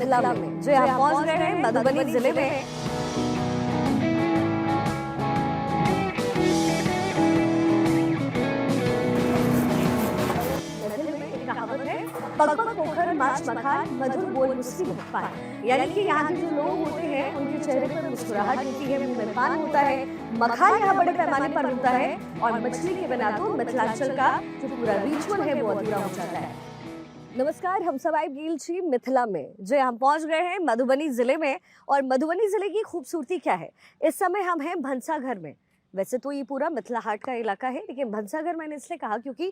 मिथिला में, जो यहाँ पहुंच गए हैं मधुबनी जिले में। कहावत है, पग पग पोखर माछ मखान मधुर बोल मुस्की मुस्कान, यानी कि यहाँ के जो लोग होते हैं उनके चेहरे पर मुस्कुराहट होती है, मुंह में पान होता है, मखान यहाँ बड़े पैमाने पर होता है और मछली के बिना तो मिथिलांचल का जो पूरा रिचुअल है वो अधूरा हो जाता है। नमस्कार, हम सब आए गेल छी मिथिला में, जो हम पहुंच गए हैं मधुबनी जिले में। और मधुबनी जिले की खूबसूरती क्या है, इस समय हम हैं भंसाघर में। वैसे तो ये पूरा मिथिला हाट का इलाका है, लेकिन भंसाघर मैंने इसलिए कहा क्योंकि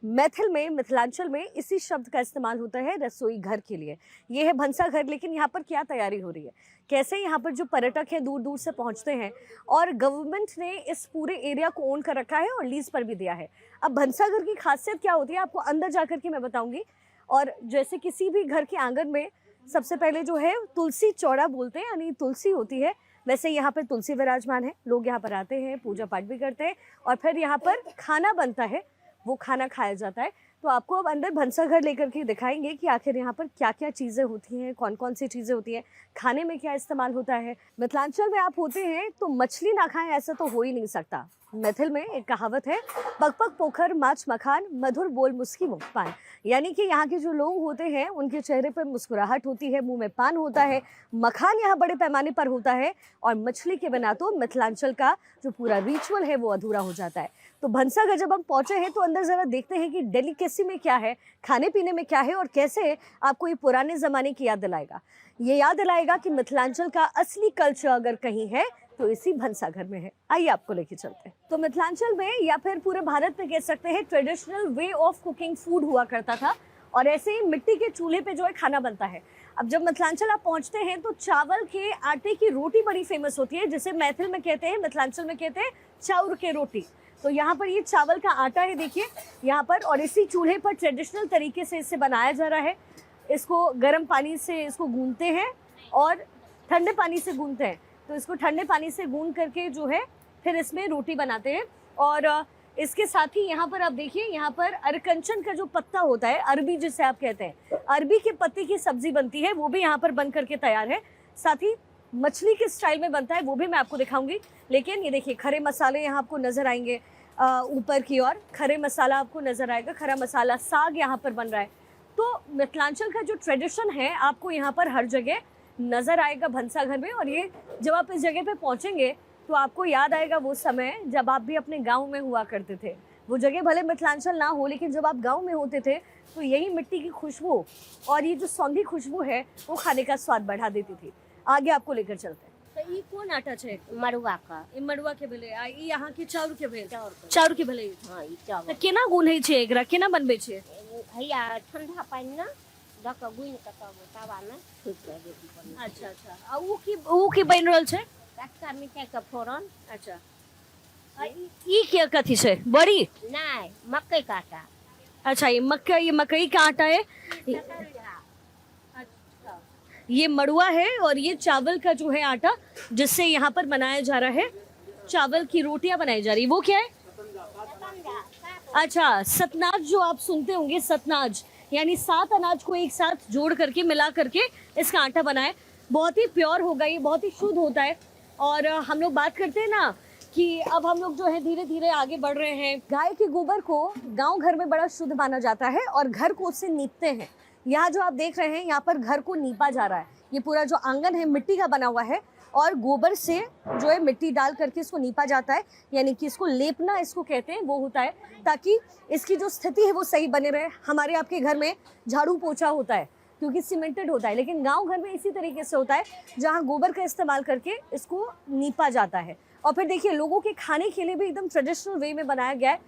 मैथिल में, मिथिलांचल में इसी शब्द का इस्तेमाल होता है रसोई घर के लिए। ये है भंसाघर, लेकिन यहाँ पर क्या तैयारी हो रही है, कैसे यहाँ पर जो पर्यटक हैं दूर दूर से पहुँचते हैं, और गवर्नमेंट ने इस पूरे एरिया को ओन कर रखा है और लीज पर भी दिया है। अब भंसाघर की खासियत क्या होती है आपको अंदर जाकर के मैं बताऊंगी। और जैसे किसी भी घर के आंगन में सबसे पहले जो है तुलसी चौड़ा बोलते हैं, यानी तुलसी होती है, वैसे यहाँ पर तुलसी विराजमान है। लोग यहाँ पर आते हैं, पूजा पाठ भी करते हैं और फिर यहाँ पर खाना बनता है, वो खाना खाया जाता है। तो आपको अब अंदर भंसाघर लेकर के दिखाएंगे कि आखिर यहाँ पर क्या क्या चीज़ें होती हैं, कौन कौन सी चीज़ें होती हैं, खाने में क्या इस्तेमाल होता है। मिथिलांचल में आप होते हैं तो मछली ना खाएं ऐसा तो हो ही नहीं सकता। मैथिल में एक कहावत है, पग पग पोखर माछ मखान मधुर बोल मुस्की मुस्कान, यानी कि यहाँ के जो लोग होते हैं उनके चेहरे पर मुस्कुराहट होती है, मुंह में पान होता है, मखान यहाँ बड़े पैमाने पर होता है और मछली के बिना तो मिथिलांचल का जो पूरा रिचुअल है वो अधूरा हो जाता है। तो भंसाघर जब हम पहुंचे हैं तो अंदर जरा देखते हैं कि डेलिकेसी में क्या है, खाने पीने में क्या है और कैसे आपको ये पुराने ज़माने की याद दिलाएगा। ये याद दिलाएगा कि मिथिलांचल का असली कल्चर अगर कहीं है तो इसी भंसाघर में है। आइए आपको लेके चलते हैं। तो मिथिलांचल में या फिर पूरे भारत में कह सकते हैं traditional way of cooking food हुआ करता था और ऐसे ही मिट्टी के चूल्हे पे जो है खाना बनता है। अब जब मिथिलांचल आप पहुंचते हैं तो चावल के आटे की रोटी बड़ी फेमस होती है, जिसे मैथिल में कहते हैं, मिथिलांचल में कहते हैं चाउर के रोटी। तो यहाँ पर ये चावल का आटा है, देखिए यहाँ पर, और इसी चूल्हे पर ट्रेडिशनल तरीके से इसे बनाया जा रहा है। इसको गर्म पानी से इसको गूंथते हैं और ठंडे पानी से गूंथते हैं। तो इसको ठंडे पानी से गूंथ करके जो है फिर इसमें रोटी बनाते हैं। और इसके साथ ही यहाँ पर आप देखिए, यहाँ पर अरकंचन का जो पत्ता होता है, अरबी जिसे आप कहते हैं, अरबी के पत्ते की सब्जी बनती है, वो भी यहाँ पर बन करके तैयार है। साथ ही मछली के स्टाइल में बनता है, वो भी मैं आपको दिखाऊंगी। लेकिन ये देखिए खड़े मसाले यहाँ आपको नजर आएंगे, ऊपर की ओर खड़े मसाला आपको नजर आएगा, खड़ा मसाला, साग यहाँ पर बन रहा है। तो मिथिलांचल का जो ट्रेडिशन है आपको यहाँ पर हर जगह नजर आएगा भंसाघर में। और ये जब आप इस जगह पे पहुंचेंगे तो आपको याद आएगा वो समय जब आप भी अपने गांव में हुआ करते थे। वो जगह भले मिथिलांचल ना हो, लेकिन जब आप गांव में होते थे तो यही मिट्टी की खुशबू और ये जो सौंधी खुशबू है वो खाने का स्वाद बढ़ा देती थी। आगे आपको लेकर चलते हैं। तो ये कौन आटा है? मड़ुआ का। ई मड़ुआ के भेले, आ ई यहाँ के चाउर के भेल, चाउर के भेले। हाँ, ई चाउर। तो केना गुनै छै एकरा, केना बनबै छै? हैया ठंडा पानी ना द के गुइन के तब तवा में फूक के रोटी बनै। अच्छा अच्छा। आ ऊ की बन रहल छै? कच्चा मिर्चाई के फोरन। अच्छा। आ ई के कथी छै? बड़ी? नहीं, मकई का आटा। अच्छा, ये मकई का आटा है। ये मड़ुआ है और ये चावल का जो है आटा, जिससे यहाँ पर बनाया जा रहा है, चावल की रोटियां बनाई जा रही है। वो क्या है? अच्छा, सतनाज जो आप सुनते होंगे, सतनाज यानी 7 अनाज को एक साथ जोड़ करके मिला करके इसका आटा बनाए। बहुत ही प्योर होगा ये, बहुत ही शुद्ध होता है। और हम लोग बात करते हैं ना कि अब हम लोग जो है धीरे धीरे आगे बढ़ रहे हैं। गाय के गोबर को गांव घर में बड़ा शुद्ध माना जाता है और घर को उससे नीपते हैं। यहाँ जो आप देख रहे हैं, यहाँ पर घर को नीपा जा रहा है। ये पूरा जो आंगन है मिट्टी का बना हुआ है और गोबर से जो है मिट्टी डाल करके इसको नीपा जाता है, यानी कि इसको लेपना इसको कहते हैं, वो होता है ताकि इसकी जो स्थिति है वो सही बने रहे। हमारे आपके घर में झाड़ू पोछा होता है क्योंकि सीमेंटेड होता है, लेकिन गांव घर में इसी तरीके से होता है जहां गोबर का इस्तेमाल करके इसको नीपा जाता है। और फिर देखिए लोगों के खाने के लिए भी एकदम ट्रेडिशनल वे में बनाया गया है।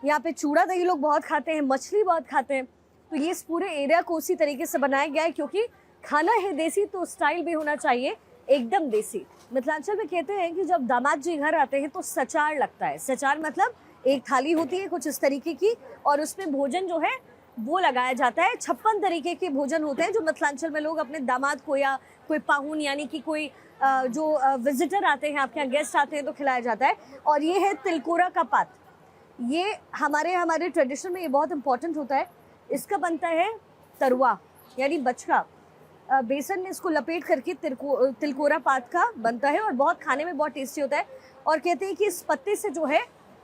यहाँ पे चूड़ा दही लोग बहुत खाते हैं, मछली बहुत खाते हैं। तो ये इस पूरे एरिया को उसी तरीके से बनाया गया है क्योंकि खाना है देसी तो स्टाइल भी होना चाहिए एकदम देसी। मिथिलांचल में कहते हैं कि जब दामाद जी घर आते हैं तो सचार लगता है। सचार मतलब एक थाली होती है कुछ इस तरीके की और उसमें भोजन जो है वो लगाया जाता है। 56 तरीके के भोजन होते हैं जो मिथिलांचल में लोग अपने दामाद को या कोई पाहुन यानी कि कोई जो विजिटर आते हैं, आपके यहाँ गेस्ट आते हैं तो खिलाया जाता है। और ये है तिलकोरा का पात। ये हमारे ट्रेडिशन में ये बहुत इंपॉर्टेंट होता है। इसका बनता है तरुआ यानी बचका। बेसन में इसको लपेट करके तिलकोरा पात का बनता है और बहुत खाने में बहुत टेस्टी होता है। और कहते हैं कि इस पत्ते से जो है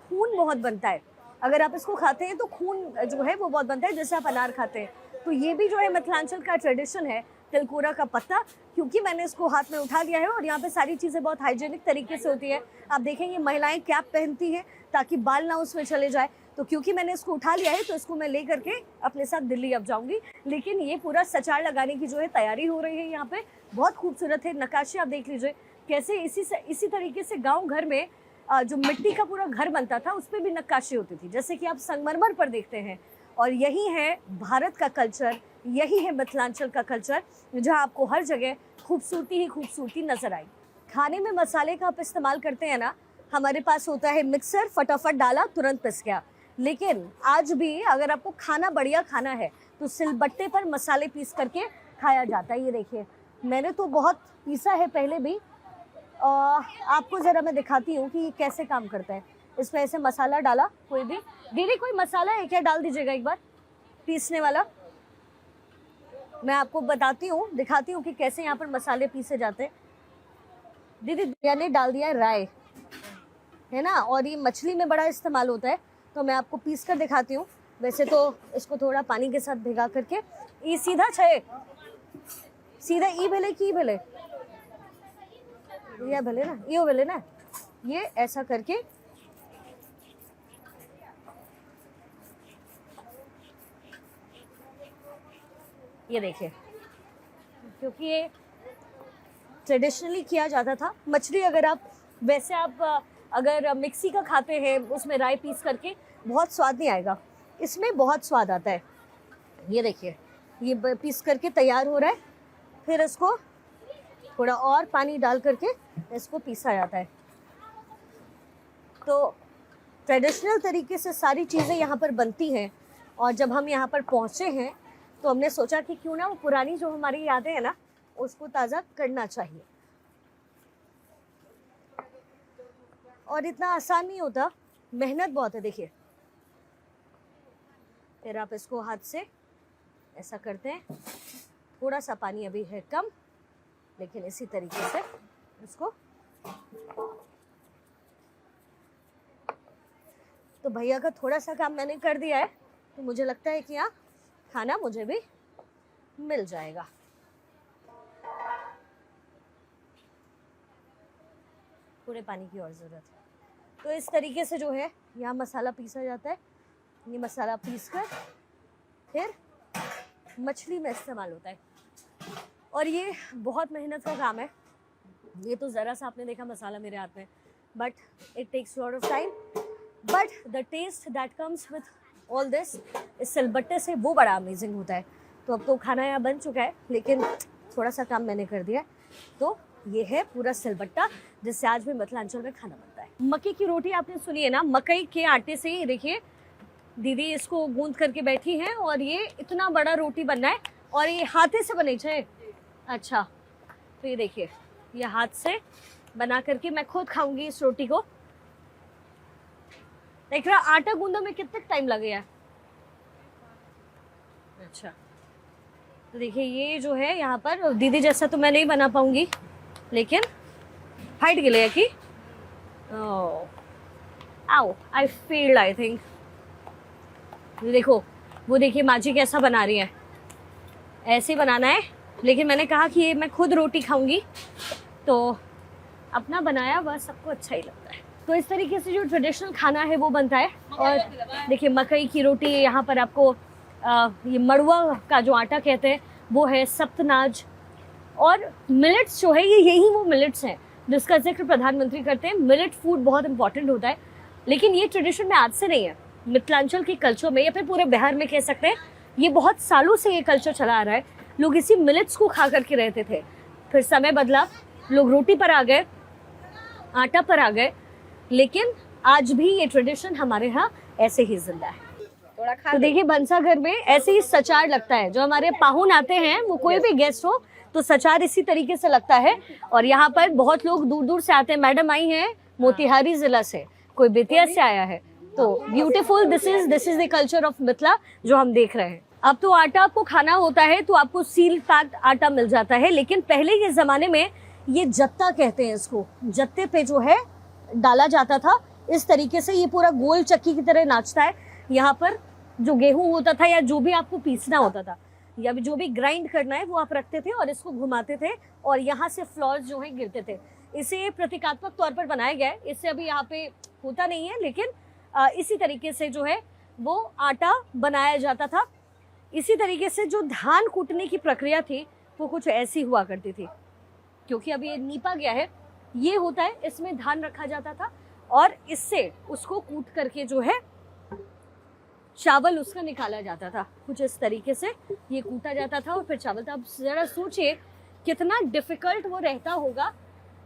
खून बहुत बनता है, अगर आप इसको खाते हैं तो खून जो है वो बहुत बनता है, जैसे आप अनार खाते हैं। तो ये भी जो है मिथिलांचल का ट्रेडिशन है, तिलकोरा का पत्ता। क्योंकि मैंने इसको हाथ में उठा लिया है और यहाँ पे सारी चीज़ें बहुत हाइजेनिक तरीके से होती है। आप देखेंगे महिलाएं कैप पहनती हैं ताकि बाल ना उसमें चले जाए। तो क्योंकि मैंने इसको उठा लिया है तो इसको मैं ले करके अपने साथ दिल्ली अब जाऊंगी। लेकिन ये पूरा सचार लगाने की जो है तैयारी हो रही है यहाँ पे। बहुत खूबसूरत है नक्काशी, आप देख लीजिए कैसे इसी तरीके से गाँव घर में जो मिट्टी का पूरा घर बनता था उस पर भी नक्काशी होती थी, जैसे कि आप संगमरमर पर देखते हैं। और यही है भारत का कल्चर, यही है मिथिलांचल का कल्चर, जहाँ आपको हर जगह खूबसूरती ही खूबसूरती नजर आई। खाने में मसाले का आप इस्तेमाल करते हैं ना, हमारे पास होता है मिक्सर, फटाफट डाला तुरंत पिस गया। लेकिन आज भी अगर आपको खाना बढ़िया खाना है तो सिलबट्टे पर मसाले पीस करके खाया जाता है। ये देखिए मैंने तो बहुत पीसा है पहले भी, आपको ज़रा मैं दिखाती हूँ कि ये कैसे काम करता है। इसमें ऐसे मसाला डाला, कोई भी दीदी कोई मसाला है क्या डाल दीजिएगा एक बार पीसने वाला। मैं आपको बताती हूँ, दिखाती हूँ कि कैसे यहाँ पर मसाले पीसे जाते हैं। दीदी दिया ने डाल दिया राय है ना, और ये मछली में बड़ा इस्तेमाल होता है, तो मैं आपको पीस कर दिखाती हूँ। वैसे तो इसको थोड़ा पानी के साथ भिगा करके ये सीधा छे सीधा ई भेले की भेले ये भले ना, ये भले ना, ये ऐसा करके ये देखिए, क्योंकि ये ट्रेडिशनली किया जाता था। मछली अगर आप वैसे आप अगर मिक्सी का खाते हैं उसमें राई पीस करके बहुत स्वाद नहीं आएगा, इसमें बहुत स्वाद आता है। ये देखिए ये पीस करके तैयार हो रहा है, फिर इसको थोड़ा और पानी डाल करके इसको पीसा जाता है। तो ट्रेडिशनल तरीके से सारी चीज़ें यहाँ पर बनती हैं। और जब हम यहाँ पर पहुँचे हैं तो हमने सोचा कि क्यों ना वो पुरानी जो हमारी यादें हैं ना उसको ताज़ा करना चाहिए। और इतना आसान नहीं होता, मेहनत बहुत है। देखिए फिर आप इसको हाथ से ऐसा करते हैं, थोड़ा सा पानी अभी है कम, लेकिन इसी तरीके से इसको। तो भैया का थोड़ा सा काम मैंने कर दिया है, तो मुझे लगता है कि यहाँ खाना मुझे भी मिल जाएगा। थोड़े पानी की और ज़रूरत है। तो इस तरीके से जो है यहाँ मसाला पीसा जाता है। ये मसाला पीस कर फिर मछली में इस्तेमाल होता है। और ये बहुत मेहनत का काम है। ये तो ज़रा सा आपने देखा मसाला मेरे हाथ में, but it takes lot of time, but the taste that comes with all this इस सिलबट्टे से वो बड़ा अमेजिंग होता है। तो अब तो खाना यहाँ बन चुका है, लेकिन थोड़ा सा काम मैंने कर दिया। तो ये है पूरा सिलबट्टा जिससे आज भी मिथिलांचल में खाना बनता है। मक्के की रोटी आपने सुनी है ना, मकई के आटे से ही देखिए दीदी इसको गूंद करके बैठी हैं और ये इतना बड़ा रोटी बनना है और ये हाथे से बने छे। अच्छा, तो ये देखिए ये हाथ से बना करके मैं खुद खाऊंगी इस रोटी को। देख रहा आटा गूंदो में कितना टाइम लगेगा। अच्छा, तो देखिए ये जो है यहाँ पर दीदी जैसा तो मैं नहीं बना पाऊंगी, लेकिन हाइट के लिए कि आओ आई फील आई थिंक। देखो वो देखिए माँ जी कैसा बना रही है, ऐसे बनाना है। लेकिन मैंने कहा कि ये मैं खुद रोटी खाऊंगी, तो अपना बनाया वह सबको अच्छा ही लगता है। तो इस तरीके से जो ट्रेडिशनल खाना है वो बनता है। और देखिए मकई की रोटी, यहाँ पर आपको ये मड़ुआ का जो आटा कहते हैं वो है, सप्तनाज और मिलेट्स जो है ये यही वो मिलेट्स हैं जिसका जिक्र प्रधानमंत्री करते हैं। मिलेट फूड बहुत इंपॉर्टेंट होता है, लेकिन ये ट्रेडिशन में आज से नहीं है। मिथिलांचल के कल्चर में या फिर पूरे बिहार में कह सकते हैं, ये बहुत सालों से ये कल्चर चला आ रहा है। लोग इसी मिलेट्स को खा करके रहते थे, फिर समय बदला, लोग रोटी पर आ गए, आटा पर आ गए, लेकिन आज भी ये ट्रेडिशन हमारे यहाँ ऐसे ही जिंदा है। तो देखिए भंसा घर में ऐसे ही सचार लगता है। जो हमारे पाहुन आते हैं, वो कोई भी गेस्ट हो तो सचार इसी तरीके से लगता है। और यहाँ पर बहुत लोग दूर दूर से आते हैं। मैडम आई हैं मोतिहारी जिला से, कोई बेतिया से आया है। तो beautiful, this is the culture of Mithila जो हम देख रहे हैं। अब तो आटा आपको खाना होता है तो आपको सील पैक्ड आटा मिल जाता है, लेकिन पहले के ज़माने में ये जत्ता कहते हैं इसको, जत्ते पे जो है डाला जाता था। इस तरीके से ये पूरा गोल चक्की की तरह नाचता है। यहाँ पर जो गेहूं होता था या जो भी आपको पीसना होता था या जो भी ग्राइंड करना है वो आप रखते थे और इसको घुमाते थे और यहाँ से फ्लॉर्स जो है गिरते थे। इसे प्रतीकात्मक तौर पर बनाया गया है, इससे अभी यहाँ पे होता नहीं है, लेकिन इसी तरीके से जो है वो आटा बनाया जाता था। इसी तरीके से जो धान कूटने की प्रक्रिया थी वो कुछ ऐसी हुआ करती थी। क्योंकि अब ये नीपा गया है, ये होता है, इसमें धान रखा जाता था और इससे उसको कूट करके जो है चावल उसका निकाला जाता था। कुछ इस तरीके से ये कूटा जाता था और फिर चावल था। अब जरा सोचिए कितना डिफिकल्ट वो रहता होगा,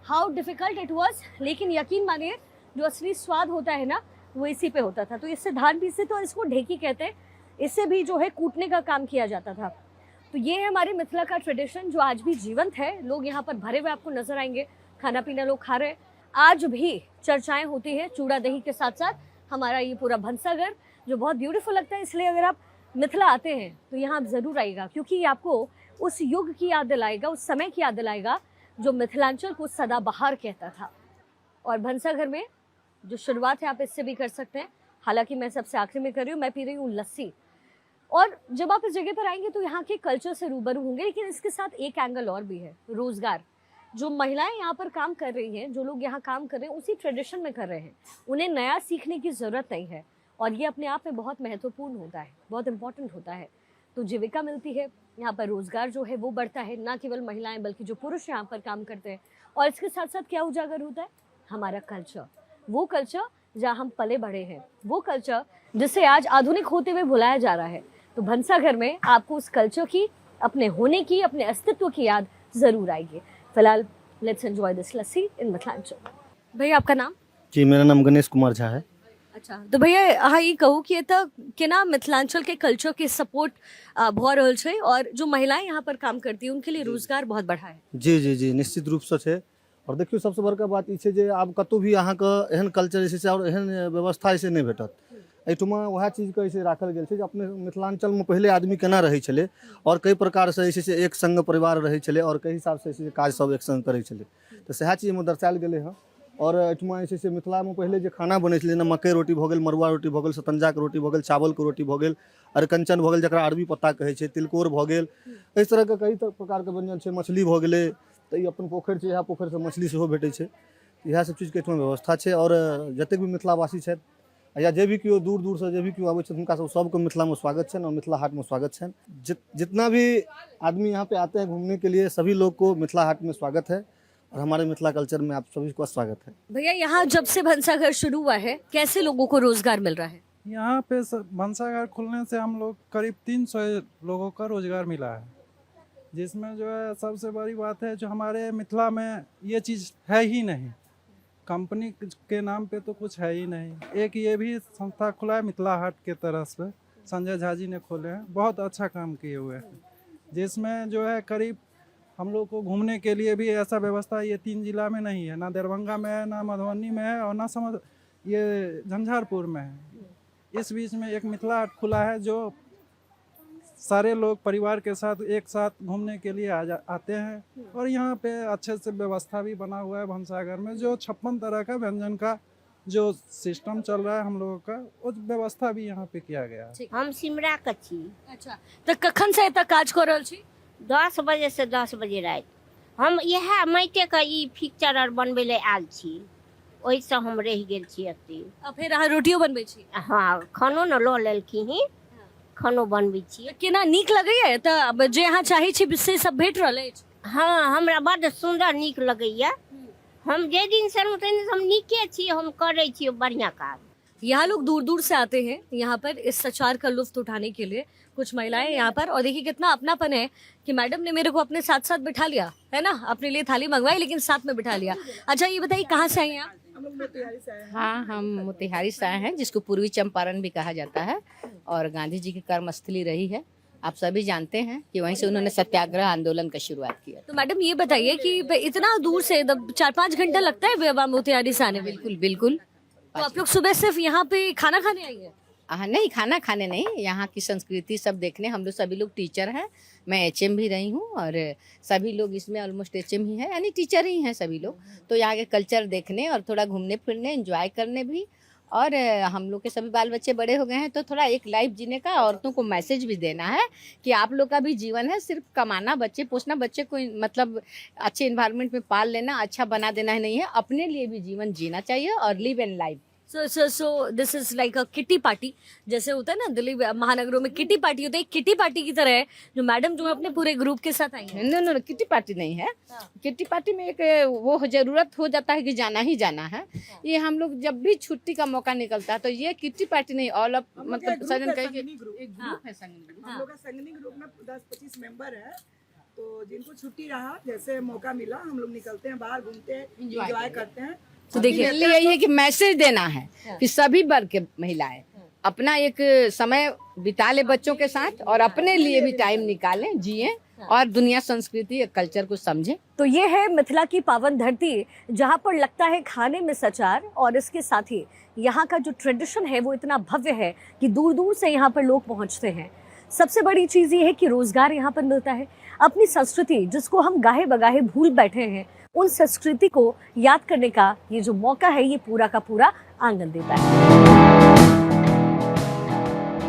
हाउ डिफिकल्ट इट वाज। लेकिन यकीन मानिए जो असली स्वाद होता है ना वो इसी पे होता था। तो इससे धान पीसते तो इसको ढेकी कहते हैं, इससे भी जो है कूटने का काम किया जाता था। तो ये है हमारे मिथिला का ट्रेडिशन जो आज भी जीवंत है। लोग यहाँ पर भरे हुए आपको नजर आएंगे, खाना पीना लोग खा रहे हैं। आज भी चर्चाएं होती है चूड़ा दही के साथ साथ हमारा ये पूरा भंसाघर जो बहुत ब्यूटीफुल लगता है। इसलिए अगर आप मिथिला आते हैं तो यहाँ आप ज़रूर आइएगा, क्योंकि ये आपको उस युग की याद दिलाएगा, उस समय की याद दिलाएगा जो मिथिलांचल को सदाबहार कहता था। और भंसाघर में जो शुरुआत है आप इससे भी कर सकते हैं। हालांकि मैं सबसे आखिरी में कर रही हूँ, मैं पी रही हूँ लस्सी। और जब आप इस जगह पर आएंगे तो यहाँ के कल्चर से रूबरू होंगे, लेकिन इसके साथ एक एंगल और भी है, रोजगार। जो महिलाएं यहाँ पर काम कर रही हैं, जो लोग यहाँ काम कर रहे हैं, उसी ट्रेडिशन में कर रहे हैं, उन्हें नया सीखने की ज़रूरत नहीं है। और ये अपने आप में बहुत महत्वपूर्ण होता है, बहुत इंपॉर्टेंट होता है। तो जीविका मिलती है, यहाँ पर रोजगार जो है वो बढ़ता है। ना केवल महिलाएं बल्कि जो पुरुष यहाँ पर काम करते हैं। और इसके साथ साथ क्या उजागर होता है, हमारा कल्चर, वो कल्चर जहाँ हम पले बढ़े हैं, वो कल्चर जिसे आज आधुनिक होते हुए भुलाया जा रहा है। तो भंसाघर में आपको उस कल्चर की, अपने होने की, अपने अस्तित्व की याद जरूर आएगी। फिलहाल लेट्स एंजॉय दिस लस्सी इन मिथिलांचल। भैया आपका नाम? जी मेरा नाम गणेश कुमार झा है। अच्छा, तो भैया हाँ ये कहूँ कि केना मिथिलांचल के कल्चर के सपोर्ट भऽ रहल छै और जो महिलाएं यहाँ पर काम करती हैं उनके लिए रोजगार बहुत बढ़ा है। जी जी जी निश्चित रूप से है। और देखियो सबसे बड़का बात ई छै जे आब कतौ भी अहाँके एहन कल्चर जे छै और एहन व्यवस्था ऐसे नहीं भेटत। एहिठुमा वएह चीज के ऐसे राखल गेल छै जे अपने मिथिलांचल में पहले आदमी केना रहै छलै और कई प्रकार से जे छै एक संग परिवार रहै छलै और कई हिसाब से काज सब एक संग करै छलै। तो सएह चीज में दर्शायल गेलै हँ। और एहिठुमा जे छै से मिथिला में पहले जे खाना बनै छलै ना, मकई रोटी भऽ गेल, मड़ुआ रोटी भऽ गेल, सतंजा के रोटी भऽ गेल, चावल के रोटी भऽ गेल, अरकंचन भऽ गेल जकरा अरबी पत्ता कहै छै, तिलकोर भऽ गेल, इस तरह के कई प्रकार के व्यंजन छै। मछली भऽ गेलै, तो ई अपन पोखरि छै, इएह पोखरि से मछली सेहो भेटै छै। इएह सब चीज के एहिठुमा व्यवस्था छै। और जतेक भी मिथिलावासी छथि या जे भी केओ दूर दूर से जे भी केओ आबै छथि हुनका सबके मिथिला में स्वागत छनि और मिथिला हाट में स्वागत छनि। जितना भी आदमी यहाँ पे आते हैं घूमने के लिए, सभी लोग को मिथिला हाट में स्वागत है और हमारे मिथिला कल्चर में आप सभी को स्वागत है। भैया यहाँ जब से भंसाघर शुरू हुआ है कैसे लोगों को रोजगार मिल रहा है? यहाँ पे भंसाघर खुलने से हम लोग करीब 300 लोगों का रोजगार मिला है, जिसमें जो है सबसे बड़ी बात है जो हमारे मिथिला में ये चीज़ है ही नहीं। कंपनी के नाम पे तो कुछ है ही नहीं। एक ये भी संस्था खुला है मिथिला हाट के तरफ से, संजय झा जी ने खोले हैं, बहुत अच्छा काम किए हुए हैं, जिसमें जो है करीब हम लोग को घूमने के लिए भी ऐसा व्यवस्था ये 3 जिला में नहीं है, ना दरभंगा में है, ना मधुबनी में है और ना ये झंझारपुर में है। इस बीच में एक मिथिला हाट खुला है जो सारे लोग परिवार के साथ एक साथ घूमने के लिए आते हैं। और यहाँ पे अच्छे से व्यवस्था भी बना हुआ है भंसाघर में, जो 56 तरह का व्यंजन का जो सिस्टम चल रहा है हम लोगों का, उस व्यवस्था भी यहाँ पे किया गया है। हम सिमरा के छी। अच्छा, तो कखन से एतऽ काज कर रहल छी? 10 बजे से 10 बजे राति। हम इएह माटिके ई फिक्चर आर बनबै ले आयल छी, ओहिसँ हम रहि गेल छी एतै। फिर अहाँ रोटियो बनबै छी? हाँ, खानो न लऽ लेलखिन, खानो बनबै छी। केना नीक लगैया? तऽ जे अहाँ चाहै छी से सब भेट रहल अछि? हाँ, हमरा बड्ड सुन्दर नीक लगैया। हम जे दिन से हम नीके छी, हम करै छी बढ़िया काम। यहाँ लोग दूर दूर से आते हैं यहाँ पर इस सचार का लुत्फ उठाने के लिए। कुछ महिलाएं यहाँ पर, और देखिए कितना अपनापन है कि मैडम ने मेरे को अपने साथ साथ बिठा लिया है ना, अपने लिए थाली मंगवाई लेकिन साथ में बिठा लिया। अच्छा ये बताइए कहाँ से आई हैं आप? हाँ, हम मोतिहारी से आए हैं, जिसको पूर्वी चंपारण भी कहा जाता है और गांधी जी की कर्मस्थली रही है। आप सभी जानते हैं कि वहीं से उन्होंने सत्याग्रह आंदोलन का शुरुआत किया। तो मैडम ये बताइए कि इतना दूर से 4-5 घंटा लगता है मोतिहारी से आने में? बिल्कुल बिल्कुल। तो आप लोग सुबह सिर्फ यहाँ पे खाना खाने आई है? नहीं, खाना खाने नहीं, यहाँ की संस्कृति सब देखने। हम लोग सभी लोग टीचर हैं, मैं एचएम भी रही हूँ और सभी लोग इसमें ऑलमोस्ट एचएम ही है, यानी टीचर ही हैं सभी लोग। तो यहाँ के कल्चर देखने और थोड़ा घूमने फिरने, एंजॉय करने भी। और हम लोग के सभी बाल बच्चे बड़े हो गए हैं, तो थोड़ा एक लाइफ जीने का औरतों को मैसेज भी देना है कि आप लोग का भी जीवन है, सिर्फ कमाना, बच्चे पोसना, बच्चे को मतलब अच्छे इन्वायरमेंट में पाल लेना, अच्छा बना देना ही नहीं है, अपने लिए भी जीवन जीना चाहिए और live an life. So this is like a kitty party, जैसे होता है ना दिल्ली महानगरों में किटी पार्टी होती है, किटी पार्टी की तरह है जो मैडम जो है अपने पूरे ग्रुप के साथ आई है। नो, किटी पार्टी नहीं है। किटी पार्टी में एक वो जरूरत हो जाता है कि जाना ही जाना है। ये हम लोग जब भी छुट्टी का मौका निकलता है तो ये किटी पार्टी नहीं, ऑल ऑफ मतलब सजन कह के एक ग्रुप है, संगीत ग्रुप। हम लोग का संगीत ग्रुप में 10-25 मेंबर है, तो जिनको छुट्टी रहा, जैसे मौका मिला, हम लोग निकलते हैं बाहर, घूमते हैं, एंजॉय करते हैं। तो देखिए यही है कि मैसेज देना है कि सभी वर्ग के महिलाएं अपना एक समय बिता ले बच्चों के साथ और अपने लिए भी टाइम निकालें, जिए और दुनिया, संस्कृति, कल्चर को समझें। तो ये है मिथिला की पावन धरती, जहाँ पर लगता है खाने में सचार, और इसके साथ ही यहाँ का जो ट्रेडिशन है वो इतना भव्य है कि दूर दूर से यहाँ पर लोग पहुँचते हैं। सबसे बड़ी चीज़ ये है कि रोजगार यहाँ पर मिलता है। अपनी संस्कृति जिसको हम गाहे बगाहे भूल बैठे हैं, उन संस्कृति को याद करने का ये जो मौका है, ये पूरा का पूरा आंगन देता है।